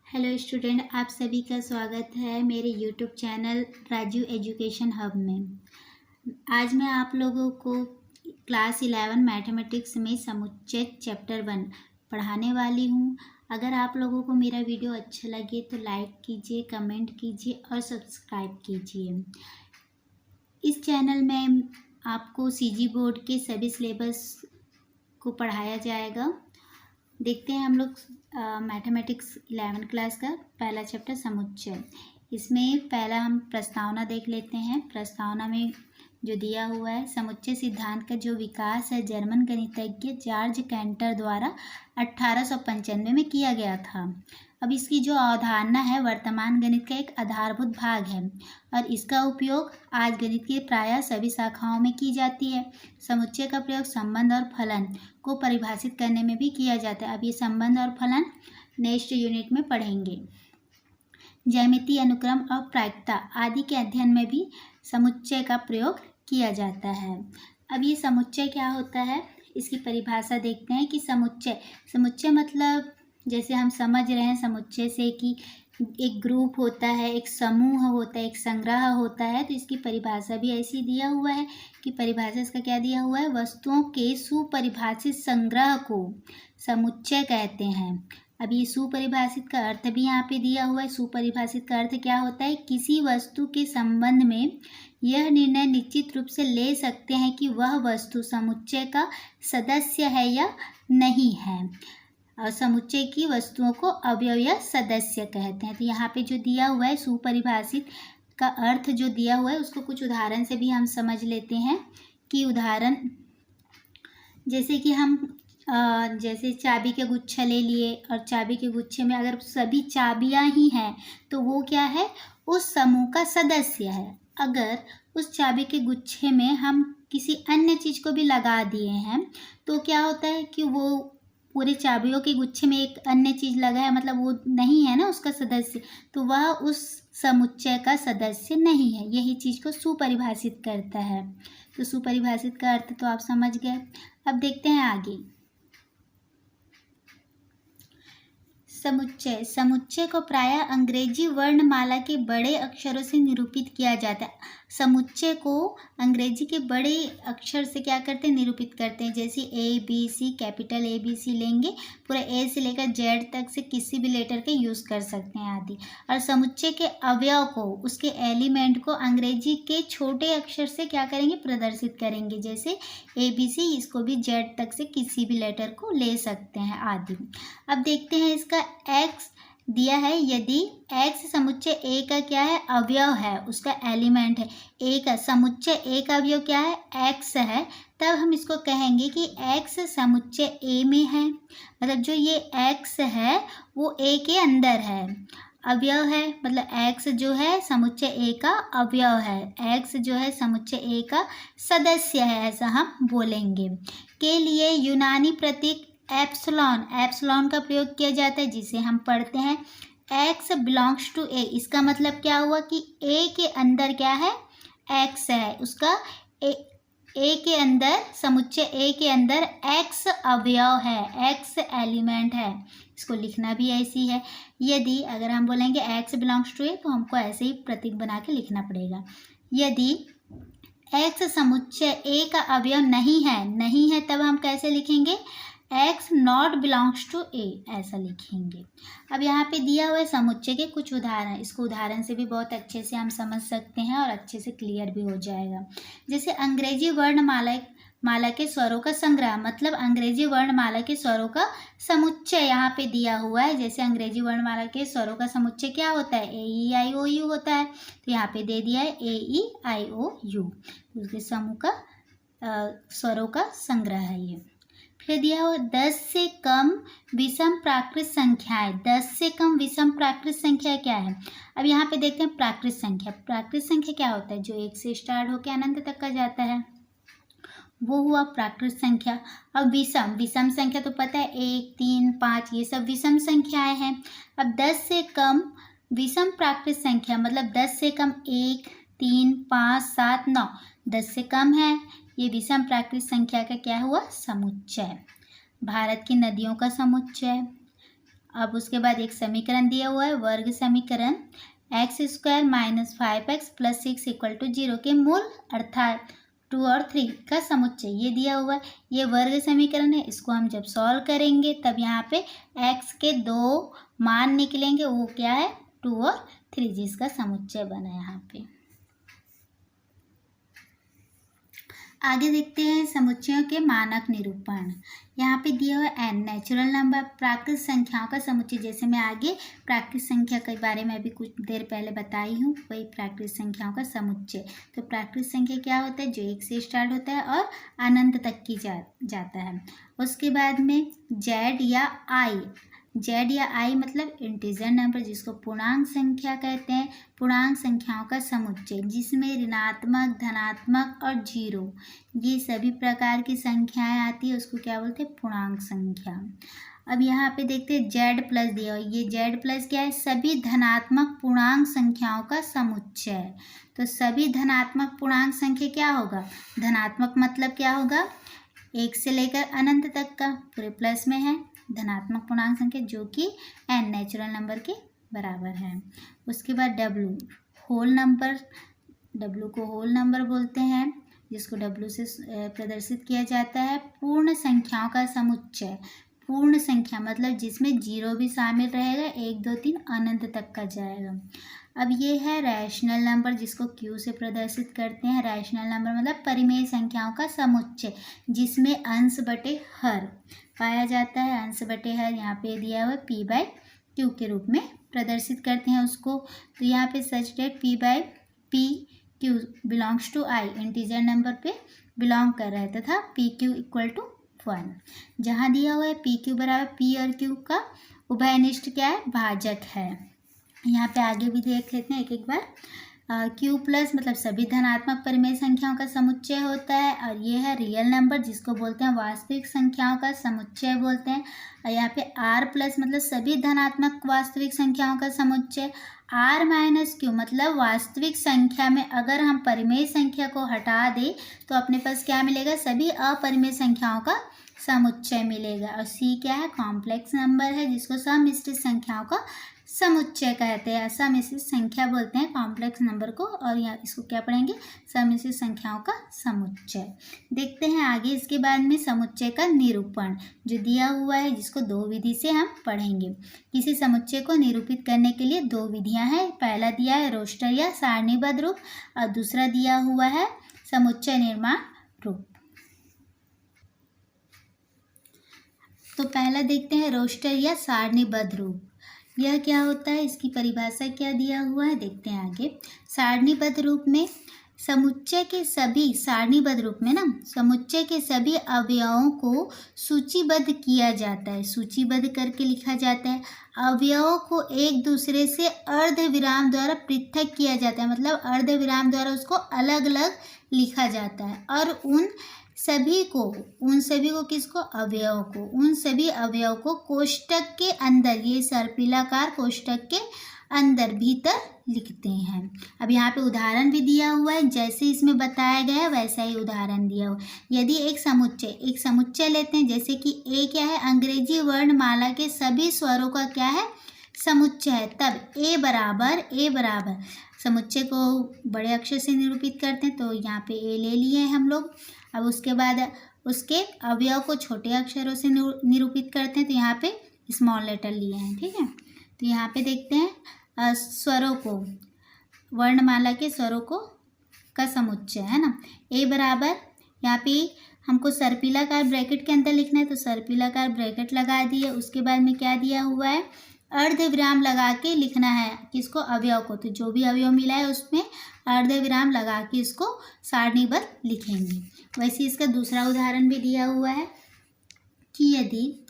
Hello student, आप सभी का स्वागत है मेरे YouTube channel Raju education hub में। आज मैं आप लोगों को क्लास 11 मैथमेटिक्स में समुच्चय चैप्टर 1 पढ़ाने वाली हूँ। अगर आप लोगों को मेरा वीडियो अच्छा लगे तो लाइक कीजिए, कमेंट कीजिए और सब्सक्राइब कीजिए। इस चैनल में आपको सीजी बोर्ड के सभी सिलेबस को पढ़ाया जाएगा। देखते हैं हम लोग मैथमेटिक्स 11 क्लास का पहला चैप्टर समुच्चय। इसमें पहला हम प्रस्तावना देख लेते हैं। प्रस्तावना में जो दिया हुआ है, समुच्चय सिद्धांत का जो विकास है जर्मन गणितज्ञ जॉर्ज कैंटर द्वारा 1895 में किया गया था। अब इसकी जो अवधारणा है वर्तमान गणित का एक आधारभूत भाग है और इसका उपयोग आज गणित के प्रायः सभी शाखाओं में की जाती है। समुच्चय का प्रयोग संबंध और फलन को परिभाषित करने में भी किया जाता है। अब ये संबंध और फलन नेक्स्ट यूनिट में पढ़ेंगे। ज्यामिति, अनुक्रम और प्रायिकता आदि के अध्ययन में भी समुच्चय का प्रयोग किया जाता है। अब ये समुच्चय क्या होता है, इसकी परिभाषा देखते हैं कि समुच्चय मतलब जैसे हम समझ रहे हैं समुच्चय से कि एक ग्रुप होता है, एक समूह होता है, एक संग्रह होता है। तो इसकी परिभाषा भी ऐसी दिया हुआ है कि परिभाषा इसका क्या दिया हुआ है, वस्तुओं के सुपरिभाषित संग्रह को समुच्चय कहते हैं। अब ये सुपरिभाषित का अर्थ भी यहाँ पे दिया हुआ है। सुपरिभाषित का अर्थ क्या होता है, किसी वस्तु के संबंध में यह निर्णय निश्चित रूप से ले सकते हैं कि वह वस्तु समुच्चय का सदस्य है या नहीं है। और समुच्चय की वस्तुओं को अवयव या सदस्य कहते हैं। तो यहाँ पे जो दिया हुआ है सुपरिभाषित का अर्थ जो दिया हुआ है उसको कुछ उदाहरण से भी हम समझ लेते हैं। कि उदाहरण जैसे कि हम जैसे चाबी के गुच्छा ले लिए और चाबी के गुच्छे में अगर सभी चाबियां ही हैं तो वो क्या है, उस समूह का सदस्य है। अगर उस चाबी के गुच्छे में हम किसी अन्य चीज़ को भी लगा दिए हैं तो क्या होता है कि वो पूरे चाबियों के गुच्छे में एक अन्य चीज़ लगा है, मतलब वो नहीं है ना उसका सदस्य, तो वह उस समुच्चय का सदस्य नहीं है। यही चीज़ को सुपरिभाषित करता है। तो सुपरिभाषित का अर्थ तो आप समझ गए। अब देखते हैं आगे। समुच्चय को प्रायः अंग्रेजी वर्णमाला के बड़े अक्षरों से निरूपित किया जाता है। समुच्चय को अंग्रेजी के बड़े अक्षर से क्या करते हैं, निरूपित करते हैं। जैसे ABC, कैपिटल ABC लेंगे, पूरा A से लेकर Z तक से किसी भी लेटर के यूज़ कर सकते हैं आदि। और समुच्चय के अवयव को, उसके एलिमेंट को अंग्रेजी के छोटे अक्षर से क्या करेंगे, प्रदर्शित करेंगे। जैसे ABC, इसको भी Z तक से किसी भी लेटर को ले सकते हैं आदि। अब देखते हैं इसका X दिया है। यदि X समुच्चय A का क्या है, अवयव है, उसका एलिमेंट है A का, समुच्चय A का अवयव क्या है, X है, तब हम इसको कहेंगे कि X समुच्चय A में है। मतलब जो ये X है वो A के अंदर है, अवयव है। मतलब X जो है समुच्चय A का अवयव है, X जो है समुच्चय A का सदस्य है, ऐसा हम बोलेंगे। के लिए यूनानी प्रतीक एप्सिलॉन का प्रयोग किया जाता है, जिसे हम पढ़ते हैं X बिलोंग्स टू A। इसका मतलब क्या हुआ कि A के अंदर क्या है, X है, उसका A के अंदर, समुच्चय A के अंदर X अवयव है, X एलिमेंट है। इसको लिखना भी ऐसी है। यदि अगर हम बोलेंगे X बिलोंग्स टू A तो हमको ऐसे ही प्रतीक बना के लिखना पड़ेगा। यदि X समुच्चय A का अवयव नहीं है तब हम कैसे लिखेंगे, X not belongs to A, ऐसा लिखेंगे। अब यहाँ पे दिया हुआ है समुच्चय के कुछ उदाहरण, इसको उदाहरण से भी बहुत अच्छे से हम समझ सकते हैं और अच्छे से क्लियर भी हो जाएगा। जैसे अंग्रेजी वर्णमाला के स्वरों का संग्रह, मतलब अंग्रेजी वर्णमाला के स्वरों का समुच्चय यहाँ पे दिया हुआ है। जैसे अंग्रेजी वर्णमाला के स्वरों का समुच्चय क्या होता है, AEIOU होता है। तो यहाँ पे दे दिया है AEIOU, उसके समूह का स्वरों का संग्रह है ये। फिर दिया हुआ 10 से कम विषम प्राकृत संख्याएं। 10 से कम विषम प्राकृत संख्या क्या है। अब यहाँ पे देखते हैं प्राकृत संख्या। प्राकृत संख्या क्या होता है, जो 1 से स्टार्ट होकर अनंत तक का जाता है, वो हुआ प्राकृत संख्या। अब विषम संख्या तो पता है 1, 3, 5, ये सब विषम संख्याएं हैं। अब 10 से कम विषम प्राकृत संख्या मतलब 10 से कम 1, 3, 5, 7, 9, 10 से कम है, ये विषम प्राकृत संख्या का क्या हुआ, समुच्चय। भारत की नदियों का समुच्चय, अब उसके बाद एक समीकरण दिया हुआ है, वर्ग समीकरण x² - 5x + 6 = 0 के मूल अर्थात 2 और 3 का समुच्चय ये दिया हुआ है। ये वर्ग समीकरण है, इसको हम जब सॉल्व करेंगे तब यहाँ पे x के 2 मान निकलेंगे, वो क्या है 2 और 3, जिसका समुच्चय बना यहाँ पे। आगे देखते हैं समुच्चयों के मानक निरूपण। यहाँ पे दिया हुआ n नेचुरल नंबर, प्राकृत संख्याओं का समुच्चय। जैसे मैं आगे प्राकृत संख्या के बारे में अभी कुछ देर पहले बताई हूँ, वही प्राकृत संख्याओं का समुच्चय। तो प्राकृत संख्या क्या होता है, जो 1 से स्टार्ट होता है और अनंत तक की जाता है। उसके बाद में z या i मतलब इंटीजर नंबर, जिसको पूर्णांक संख्या कहते हैं। पूर्णांक संख्याओं का समुच्चय जिसमें ऋणात्मक, धनात्मक और 0 ये सभी प्रकार की संख्याएं आती है, उसको क्या बोलते हैं, पूर्णांक संख्या। अब यहाँ पे देखते हैं z+ दिया हुआ, ये z+ क्या है, सभी धनात्मक पूर्णांक संख्याओं का समुच्चय। तो सभी धनात्मक पूर्णांक संख्या क्या होगा, धनात्मक मतलब क्या होगा, 1 से लेकर अनंत तक का पूरे प्लस में है धनात्मक पूर्णांक संख्या, जो कि n नेचुरल नंबर के बराबर है। उसके बाद w होल नंबर, w को होल नंबर बोलते हैं, जिसको w से प्रदर्शित किया जाता है। पूर्ण संख्याओं का समुच्चय, पूर्ण संख्या मतलब जिसमें 0 भी शामिल रहेगा, 1 2 3 अनंत तक का जाएगा। अब ये है रैशनल नंबर, जिसको q से प्रदर्शित करते हैं। रैशनल नंबर मतलब परिमेय संख्याओं का समुच्चय, जिसमें अंश बटे हर पाया जाता है। अंश बटे हर यहाँ पे दिया हुआ p/q के रूप में प्रदर्शित करते हैं उसको। तो यहाँ पे such that p/q belongs to i, integer number पे बिलोंग कर रहा है, तथा pq = 1। जहाँ दिया हुआ है pq बराबर p और q का उभयनिष्ठ क्या है, भाजक है। यहाँ पे आगे भी देख लेते हैं एक एक बार। q+ मतलब सभी धनात्मक परिमेय संख्याओं का समुच्चय होता है। और ये है रियल नंबर, जिसको बोलते हैं वास्तविक संख्याओं का समुच्चय बोलते हैं। और यहाँ पे r+ मतलब सभी धनात्मक वास्तविक संख्याओं का समुच्चय। r - q मतलब वास्तविक संख्या में अगर हम परिमेय संख्या को हटा दें तो अपने पास क्या मिलेगा, सभी अपरिमेय संख्याओं का समुच्चय मिलेगा। और c क्या है, कॉम्प्लेक्स नंबर है, जिसको समिश्रित संख्याओं का समुच्चय कहते हैं। समिश्रित संख्या बोलते हैं कॉम्प्लेक्स नंबर को, और यहाँ इसको क्या पढ़ेंगे, समिश्रित संख्याओं का समुच्चय। देखते हैं आगे इसके बाद में समुच्चय का निरूपण जो दिया हुआ है, जिसको 2 विधि से हम पढ़ेंगे। किसी समुच्चय को निरूपित करने के लिए 2 विधियां हैं। पहला दिया है रोस्टर या सारणीबद्ध रूप, और दूसरा दिया हुआ है समुच्चय निर्माण रूप। तो पहला देखते हैं रोस्टर या सारणीबद्ध रूप। यह क्या होता है, इसकी परिभाषा क्या दिया हुआ है, देखते हैं आगे। सारणीबद्ध रूप में समुच्चय के सभी, सारणीबद्ध रूप में ना, समुच्चय के सभी अवयवों को सूचीबद्ध किया जाता है, सूचीबद्ध करके लिखा जाता है। अवयवों को एक दूसरे से अर्धविराम द्वारा पृथक किया जाता है, मतलब अर्धविराम द्वारा उसको अलग अलग लिखा जाता है। और उन सभी को किसको, अवयव को, उन सभी अवयव को कोष्टक के अंदर, ये सर्पिलाकार कोष्टक के अंदर भीतर लिखते हैं। अब यहाँ पे उदाहरण भी दिया हुआ है, जैसे इसमें बताया गया है वैसा ही उदाहरण दिया हुआ है। यदि एक समुच्चय लेते हैं, जैसे कि ए क्या है, अंग्रेजी वर्णमाला के सभी स्वरों का क्या है, समुच्चय है, तब ए बराबर समुच्चय को बड़े अक्षर से निरूपित करते हैं। तो यहाँ पे ए ले लिए हैं हम लोग। अब उसके बाद उसके अवयव को छोटे अक्षरों से निरूपित करते हैं, तो यहाँ पे स्मॉल लेटर लिए हैं, ठीक है। तो यहाँ पे देखते हैं स्वरों को, वर्णमाला के स्वरों को का समुच्चय है ना। ए बराबर, यहाँ पे हमको सर्पिलाकार ब्रैकेट के अंदर लिखना है, तो सर्पिलाकार ब्रैकेट लगा दिए। उसके बाद में क्या दिया हुआ है, अर्धविराम लगा के लिखना है, किसको, अवयव को। तो जो भी अवयव मिला है उसमें अर्धविराम लगा के इसको सारणीबद्ध लिखेंगे। वैसे इसका दूसरा उदाहरण भी दिया हुआ है कि यदि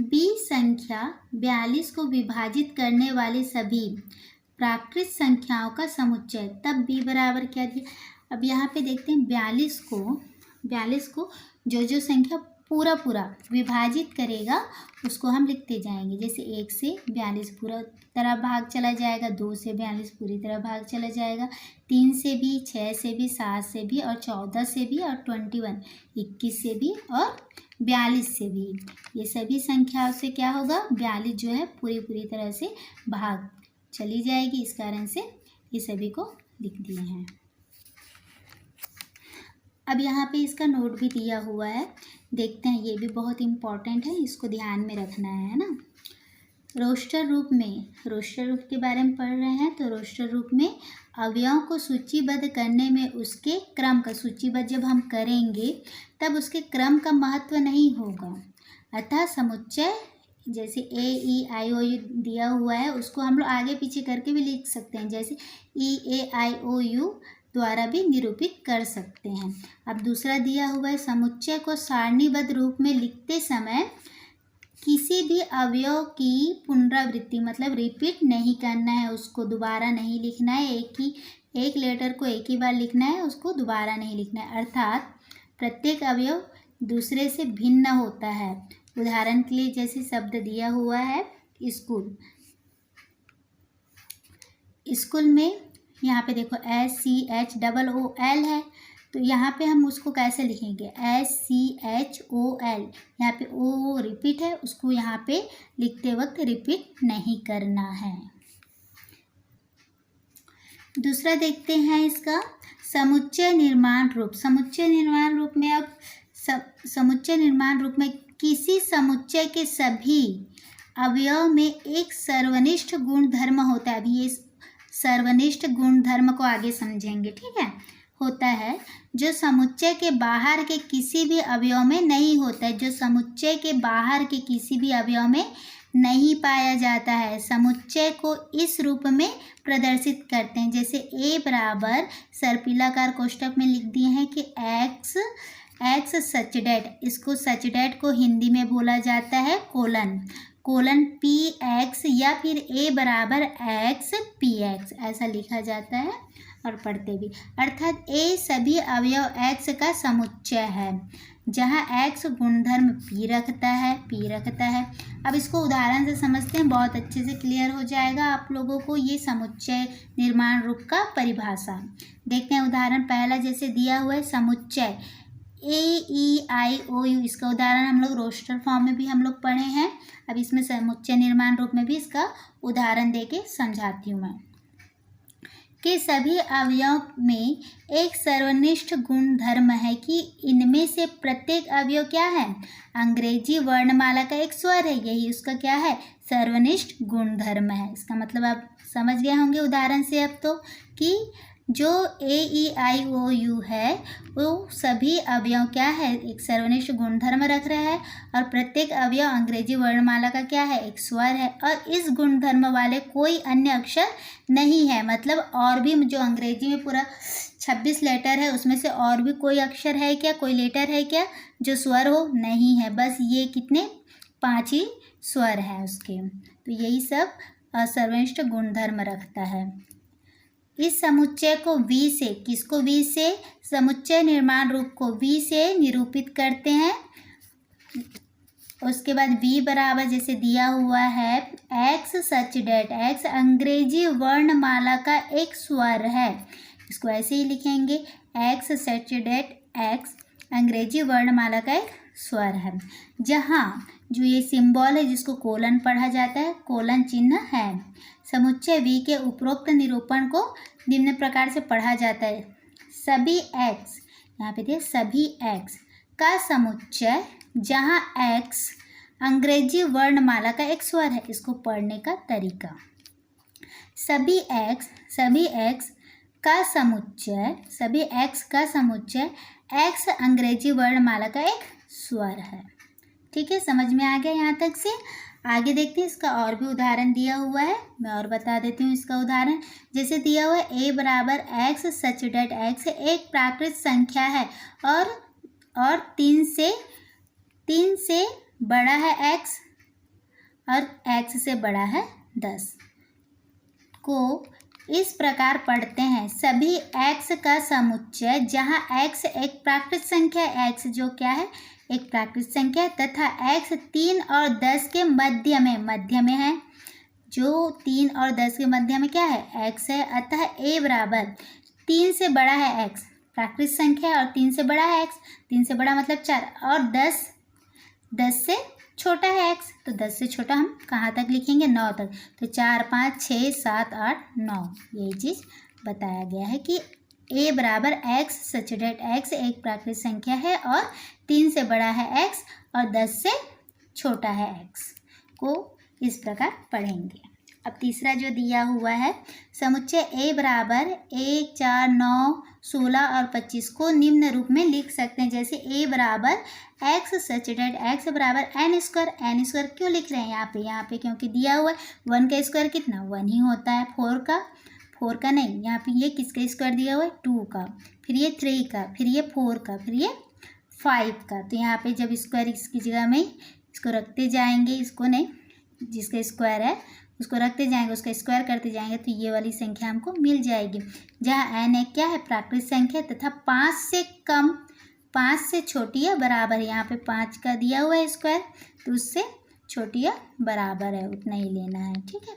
b संख्या 42 को विभाजित करने वाले सभी प्राकृत संख्याओं का समुच्चय, तब b बराबर क्या दिया। अब यहाँ पे देखते हैं 42 को जो संख्या पूरा विभाजित करेगा उसको हम लिखते जाएंगे। जैसे 1 से 42 पूरा तरह भाग चला जाएगा, 2 से 42 पूरी तरह भाग चला जाएगा, 3 से भी, 6 से भी, 7 से भी, और 14 से भी, और 21 21 से भी, और 42 से भी, ये सभी संख्याओं से क्या होगा, 42 जो है पूरी तरह से भाग चली जाएगी। इस कारण से ये सभी को लिख दिए हैं। अब यहाँ पे इसका नोट भी दिया हुआ है, देखते हैं, ये भी बहुत इम्पॉर्टेंट है, इसको ध्यान में रखना है ना। रोस्टर रूप में, रोस्टर रूप के बारे में पढ़ रहे हैं, तो रोस्टर रूप में अवयवों को सूचीबद्ध करने में उसके क्रम का, सूचीबद्ध जब हम करेंगे तब उसके क्रम का महत्व नहीं होगा। अतः समुच्चय जैसे ए ई आई ओ यू दिया हुआ है उसको हम लोग आगे पीछे करके भी लिख सकते हैं, जैसे ई ए आई ओ यू द्वारा भी निरूपित कर सकते हैं। अब दूसरा दिया हुआ है, समुच्चय को सारणीबद्ध रूप में लिखते समय किसी भी अवयव की पुनरावृत्ति मतलब रिपीट नहीं करना है, उसको दोबारा नहीं लिखना है, एक लेटर को एक ही बार लिखना है, उसको दोबारा नहीं लिखना है। अर्थात प्रत्येक अवयव दूसरे से भिन्न होता है। उदाहरण के लिए जैसे शब्द दिया हुआ है स्कूल, स्कूल में यहाँ पे देखो SCHOOL है, तो यहाँ पे हम उसको कैसे लिखेंगे, SCHOL, यहाँ पे ओ रिपीट है, उसको यहाँ पे लिखते वक्त रिपीट नहीं करना है। दूसरा देखते हैं इसका समुच्चय निर्माण रूप। समुच्चय निर्माण रूप में अब समुच्चय निर्माण रूप में किसी समुच्चय के सभी अवयव में एक सर्वनिष्ठ गुण धर्म होता है। अभी ये सर्वनिष्ठ गुण धर्म को आगे समझेंगे, ठीक है, होता है जो समुच्चय के बाहर के किसी भी अवयव में नहीं होता है, जो समुच्चय के बाहर के किसी भी अवयव में नहीं पाया जाता है। समुच्चय को इस रूप में प्रदर्शित करते हैं, जैसे ए बराबर सर्पिलाकार कोष्ठक में लिख दिए हैं कि एक्स सच डेट, इसको सच डेट को हिंदी में बोला जाता है कोलन पी एक्स, या फिर ए बराबर एक्स पी एक्स ऐसा लिखा जाता है और पढ़ते भी। अर्थात ए सभी अवयव एक्स का समुच्चय है, जहाँ एक्स गुणधर्म पी रखता है। अब इसको उदाहरण से समझते हैं, बहुत अच्छे से क्लियर हो जाएगा आप लोगों को ये समुच्चय निर्माण रूप का परिभाषा। देखते हैं उदाहरण पहला, जैसे दिया हुआ है समुच्चय AEIOU, इसका उदाहरण हम लोग रोस्टर फॉर्म में भी हम लोग पढ़े हैं। अब इसमें समुच्चय निर्माण रूप में भी इसका उदाहरण देके समझाती हूँ मैं कि सभी अवयव में एक सर्वनिष्ठ गुण धर्म है कि इनमें से प्रत्येक अवयव क्या है, अंग्रेजी वर्णमाला का एक स्वर है, यही उसका क्या है, सर्वनिष्ठ गुण धर्म है। इसका मतलब आप समझ गए होंगे उदाहरण से अब तो कि जो AEIOU है वो सभी अवयव क्या है, एक सर्वनिष्ठ गुणधर्म रख रहा है और प्रत्येक अवयव अंग्रेजी वर्णमाला का क्या है, एक स्वर है, और इस गुणधर्म वाले कोई अन्य अक्षर नहीं है। मतलब और भी जो अंग्रेजी में पूरा 26 लेटर है उसमें से और भी कोई अक्षर है क्या, कोई लेटर है क्या जो स्वर हो, नहीं है, बस ये कितने 5 ही स्वर है उसके। तो यही सब सर्वनिष्ठ गुणधर्म रखता है। इस समुच्चय को V से, किसको V से, समुच्चय निर्माण रूप को V से निरूपित करते हैं। उसके बाद V बराबर जैसे दिया हुआ है एक्स सच डेट, एक्स अंग्रेजी वर्णमाला का एक स्वर है, इसको ऐसे ही लिखेंगे एक्स सच डेट, एक्स अंग्रेजी वर्णमाला का एक स्वर है। जहाँ जो ये सिंबल है जिसको कोलन पढ़ा जाता है, कोलन चिन्ह है। समुच्चय V के उपरोक्त निरूपण को निम्न प्रकार से पढ़ा जाता है, सभी x, यहाँ पे दिया सभी x का समुच्चय जहाँ x अंग्रेजी वर्णमाला का एक स्वर है। इसको पढ़ने का तरीका, सभी x का समुच्चय, सभी x का समुच्चय x अंग्रेजी वर्णमाला का एक स्वर है। ठीक है, समझ में आ गया यहाँ तक से। आगे देखते हैं, इसका और भी उदाहरण दिया हुआ है, मैं और बता देती हूँ इसका उदाहरण। जैसे दिया हुआ है a बराबर x सच डेट x एक प्राकृत संख्या है और 3 से बड़ा है x और x से बड़ा है 10 को इस प्रकार पढ़ते हैं, सभी x का समुच्चय जहाँ x एक प्राकृत संख्या है, x जो क्या है एक प्राकृत संख्या है, तथा x 3 और 10 के मध्य में है, जो 3 और 10 के मध्य में क्या है x है। अतः a बराबर 3 से बड़ा है x, प्राकृत संख्या है और 3 से बड़ा है x, 3 से बड़ा मतलब 4 और 10 10 से छोटा है x, तो 10 से छोटा हम कहाँ तक लिखेंगे? 9 तक। तो 4 5 6 7 8 9, यही चीज़ बताया गया है कि a बराबर x सच डेट x एक प्राकृतिक संख्या है और 3 से बड़ा है x और 10 से छोटा है x को इस प्रकार पढ़ेंगे। अब तीसरा जो दिया हुआ है, समुच्चय a बराबर 1 4 9 16 और 25 को निम्न रूप में लिख सकते हैं। जैसे a बराबर x सच डेट x बराबर n स्क्वायर क्यों लिख रहे हैं यहाँ पे क्योंकि दिया हुआ है 1 का स्क्वायर कितना 1 ही होता है, 4 का नहीं, यहाँ पे ये किसका स्क्वायर दिया हुआ है 2 का, फिर ये 3 का, फिर ये 4 का, फिर ये 5 का। तो यहाँ पे जब स्क्वायर इसकी जगह में इसको रखते जाएंगे, इसको नहीं, जिसका स्क्वायर है उसको रखते जाएंगे, उसका स्क्वायर करते जाएंगे तो ये वाली संख्या हमको मिल जाएगी, जहाँ n एक क्या है प्राकृतिक संख्या तथा 5 से कम 5 से छोटी या बराबर। यहाँ पे 5 का दिया हुआ है स्क्वायर, तो उससे छोटी या बराबर है, उतना ही लेना है। ठीक है,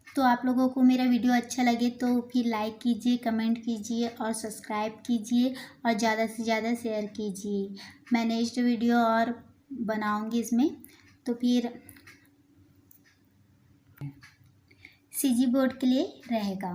तो आप लोगों को मेरा वीडियो अच्छा लगे तो फिर लाइक कीजिए, कमेंट कीजिए और सब्सक्राइब कीजिए और ज़्यादा से ज़्यादा शेयर कीजिए। मैं नेक्स्ट वीडियो और बनाऊंगी इसमें, तो फिर CG बोर्ड के लिए रहेगा।